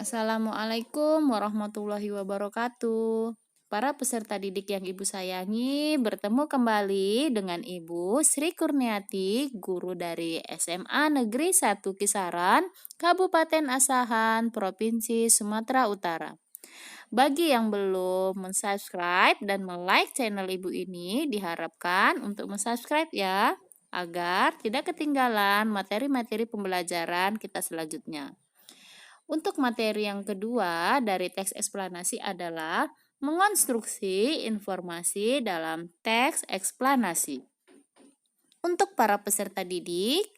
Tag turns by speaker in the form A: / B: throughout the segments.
A: Assalamualaikum warahmatullahi wabarakatuh. Para peserta didik yang Ibu sayangi, bertemu kembali dengan Ibu Sri Kurniati, guru dari SMA Negeri 1 Kisaran, Kabupaten Asahan, Provinsi Sumatera Utara. Bagi yang belum mensubscribe dan like channel Ibu ini, diharapkan untuk mensubscribe ya, agar tidak ketinggalan materi-materi pembelajaran kita selanjutnya. Untuk materi yang kedua dari teks eksplanasi adalah mengonstruksi informasi dalam teks eksplanasi. Untuk para peserta didik,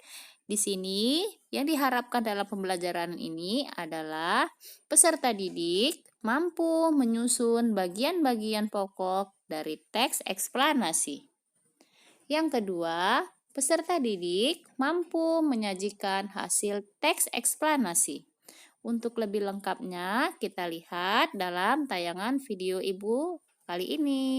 A: di sini yang diharapkan dalam pembelajaran ini adalah peserta didik mampu menyusun bagian-bagian pokok dari teks eksplanasi. Yang kedua, peserta didik mampu menyajikan hasil teks eksplanasi. Untuk lebih lengkapnya, kita lihat dalam tayangan video Ibu kali ini.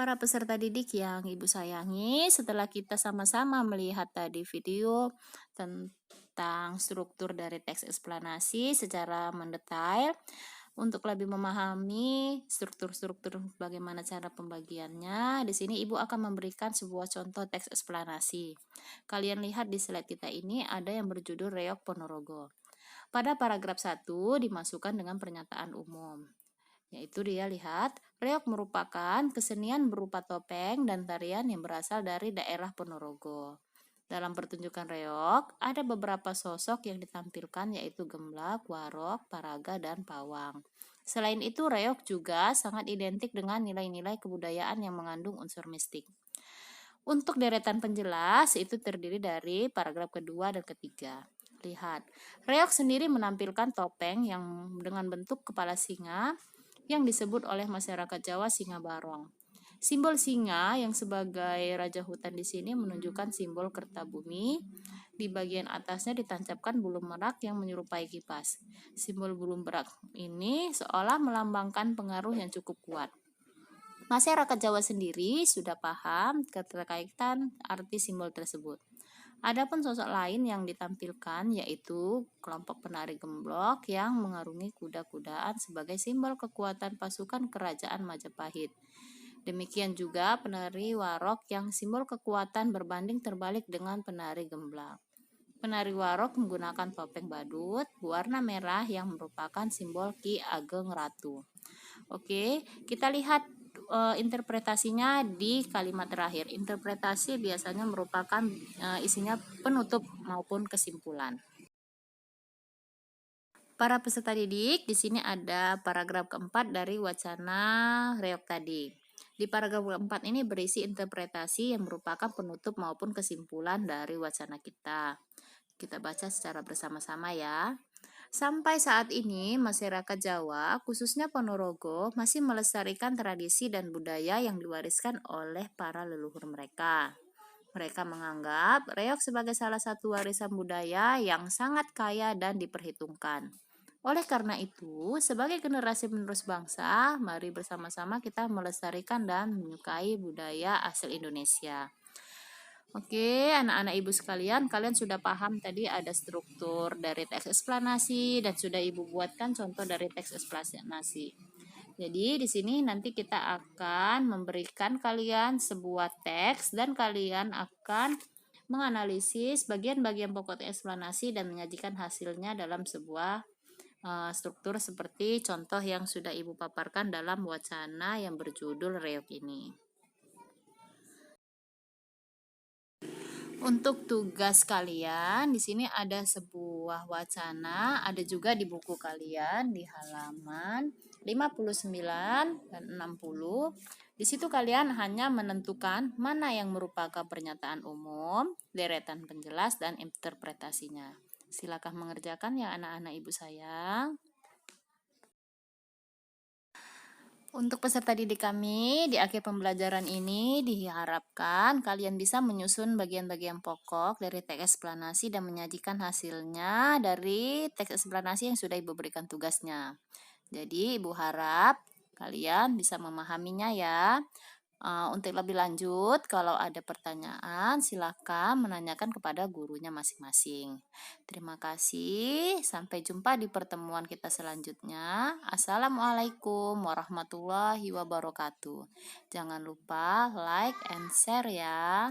A: Para peserta didik yang Ibu sayangi, setelah kita sama-sama melihat tadi video tentang struktur dari teks eksplanasi secara mendetail, untuk lebih memahami struktur-struktur bagaimana cara pembagiannya, di sini Ibu akan memberikan sebuah contoh teks eksplanasi. Kalian lihat di slide kita ini ada yang berjudul Reog Ponorogo. Pada paragraf 1 dimasukkan dengan pernyataan umum. Yaitu dia lihat, reog merupakan kesenian berupa topeng dan tarian yang berasal dari daerah Ponorogo. Dalam pertunjukan reog, ada beberapa sosok yang ditampilkan yaitu gemblak, warok, paraga, dan pawang. Selain itu, reog juga sangat identik dengan nilai-nilai kebudayaan yang mengandung unsur mistik. Untuk deretan penjelas, itu terdiri dari paragraf kedua dan ketiga. Lihat, reog sendiri menampilkan topeng yang dengan bentuk kepala singa yang disebut oleh masyarakat Jawa singa barong. Simbol singa yang sebagai raja hutan di sini menunjukkan simbol Kertabumi. Di bagian atasnya ditancapkan bulu merak yang menyerupai kipas. Simbol bulu merak ini seolah melambangkan pengaruh yang cukup kuat. Masyarakat Jawa sendiri sudah paham keterkaitan arti simbol tersebut. Adapun sosok lain yang ditampilkan yaitu kelompok penari gemblok yang mengarungi kuda-kudaan sebagai simbol kekuatan pasukan kerajaan Majapahit. Demikian juga penari warok yang simbol kekuatan berbanding terbalik dengan penari gemblak. Penari warok menggunakan topeng badut berwarna merah yang merupakan simbol Ki Ageng Ratu. Oke, kita lihat interpretasinya di kalimat terakhir. Interpretasi biasanya merupakan isinya penutup maupun kesimpulan. Para peserta didik, di sini ada paragraf keempat dari wacana reog tadi. Di paragraf keempat ini berisi interpretasi yang merupakan penutup maupun kesimpulan dari wacana kita. Kita baca secara bersama-sama ya. Sampai saat ini, masyarakat Jawa, khususnya Ponorogo, masih melestarikan tradisi dan budaya yang diwariskan oleh para leluhur mereka. Mereka menganggap reog sebagai salah satu warisan budaya yang sangat kaya dan diperhitungkan. Oleh karena itu, sebagai generasi penerus bangsa, mari bersama-sama kita melestarikan dan menyukai budaya asal Indonesia. Oke, anak-anak ibu sekalian, kalian sudah paham tadi ada struktur dari teks eksplanasi dan sudah ibu buatkan contoh dari teks eksplanasi. Jadi di sini nanti kita akan memberikan kalian sebuah teks dan kalian akan menganalisis bagian-bagian pokok eksplanasi dan menyajikan hasilnya dalam sebuah struktur seperti contoh yang sudah ibu paparkan dalam wacana yang berjudul reog ini. Untuk tugas kalian, di sini ada sebuah wacana, ada juga di buku kalian di halaman 59 dan 60. Di situ kalian hanya menentukan mana yang merupakan pernyataan umum, deretan penjelas, dan interpretasinya. Silakan mengerjakan ya anak-anak ibu sayang. Untuk peserta didik kami, di akhir pembelajaran ini diharapkan kalian bisa menyusun bagian-bagian pokok dari teks eksplanasi dan menyajikan hasilnya dari teks eksplanasi yang sudah Ibu berikan tugasnya. Jadi Ibu harap kalian bisa memahaminya ya. Untuk lebih lanjut, kalau ada pertanyaan, silakan menanyakan kepada gurunya masing-masing. Terima kasih. Sampai jumpa di pertemuan kita selanjutnya. Assalamualaikum warahmatullahi wabarakatuh. Jangan lupa like and share ya.